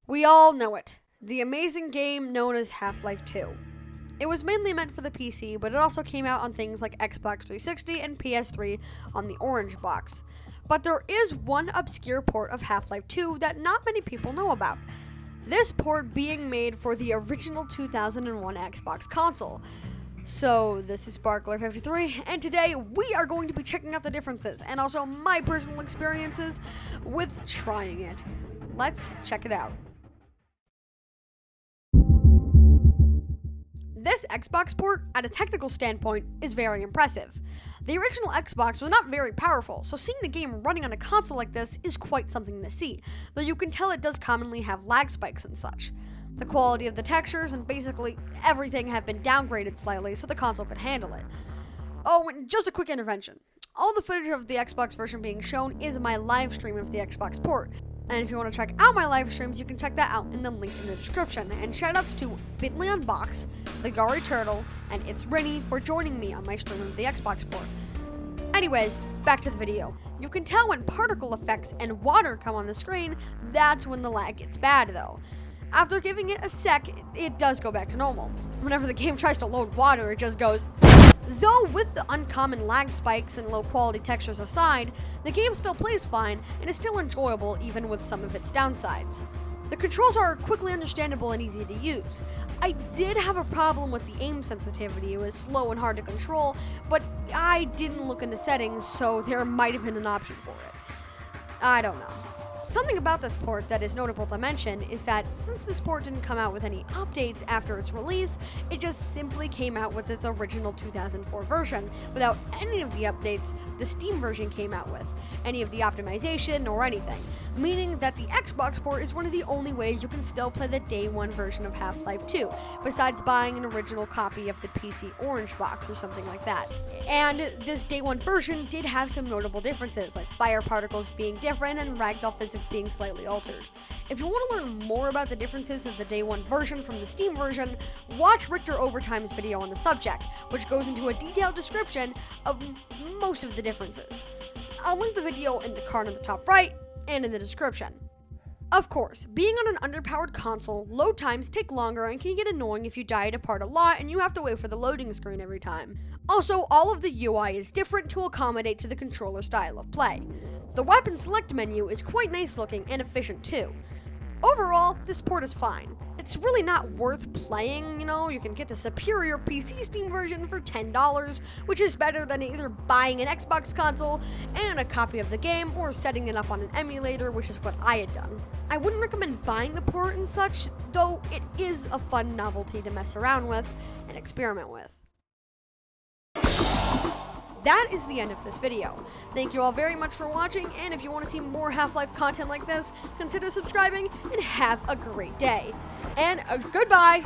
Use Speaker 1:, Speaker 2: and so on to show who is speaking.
Speaker 1: We all know it, the amazing game known as Half-Life 2. It was mainly meant for the PC, but it also came out on things like Xbox 360 and PS3 on the orange box. But there is one obscure port of Half-Life 2 that not many people know about. This port being made for the original 2001 Xbox console. So, this is Sparkler53, and today we are going to be checking out the differences, and also my personal experiences with trying it. Let's check it out. This Xbox port, at a technical standpoint, is very impressive. The original Xbox was not very powerful, so seeing the game running on a console like this is quite something to see, though you can tell it does commonly have lag spikes and such. The quality of the textures and basically everything have been downgraded slightly so the console could handle it. Oh, and just a quick intervention. All the footage of the Xbox version being shown is my live stream of the Xbox port. And if you want to check out my live streams, you can check that out in the link in the description. And shoutouts to Bitly Unbox, the Gary Turtle, and It's Rennie for joining me on my stream of the Xbox port. Anyways, back to the video. You can tell when particle effects and water come on the screen, that's when the lag gets bad though. After giving it a sec, it does go back to normal. Whenever the game tries to load water, it just goes. Though with the uncommon lag spikes and low quality textures aside, the game still plays fine and is still enjoyable even with some of its downsides. The controls are quickly understandable and easy to use. I did have a problem with the aim sensitivity. It was slow and hard to control, but I didn't look in the settings, so there might have been an option for it. I don't know. Something about this port that is notable to mention is that since this port didn't come out with any updates after its release, it just simply came out with its original 2004 version without any of the updates the Steam version came out with, any of the optimization or anything, meaning that the Xbox port is one of the only ways you can still play the day one version of Half-Life 2, besides buying an original copy of the PC orange box or something like that. And this day one version did have some notable differences, like fire particles being different and ragdoll physics being slightly altered. If you want to learn more about the differences of the day one version from the Steam version, watch Richter Overtime's video on the subject, which goes into a detailed description of most of the differences. I'll link the video in the card on the top right and in the description. Of course, being on an underpowered console, load times take longer and can get annoying if you die at a part a lot and you have to wait for the loading screen every time. Also, all of the UI is different to accommodate to the controller style of play. The weapon select menu is quite nice looking and efficient too. Overall, this port is fine. It's really not worth playing, you can get the superior PC Steam version for $10, which is better than either buying an Xbox console and a copy of the game or setting it up on an emulator, which is what I had done. I wouldn't recommend buying the port and such, though it is a fun novelty to mess around with and experiment with. That is the end of this video. Thank you all very much for watching, and if you want to see more Half-Life content like this, consider subscribing, and have a great day. And goodbye!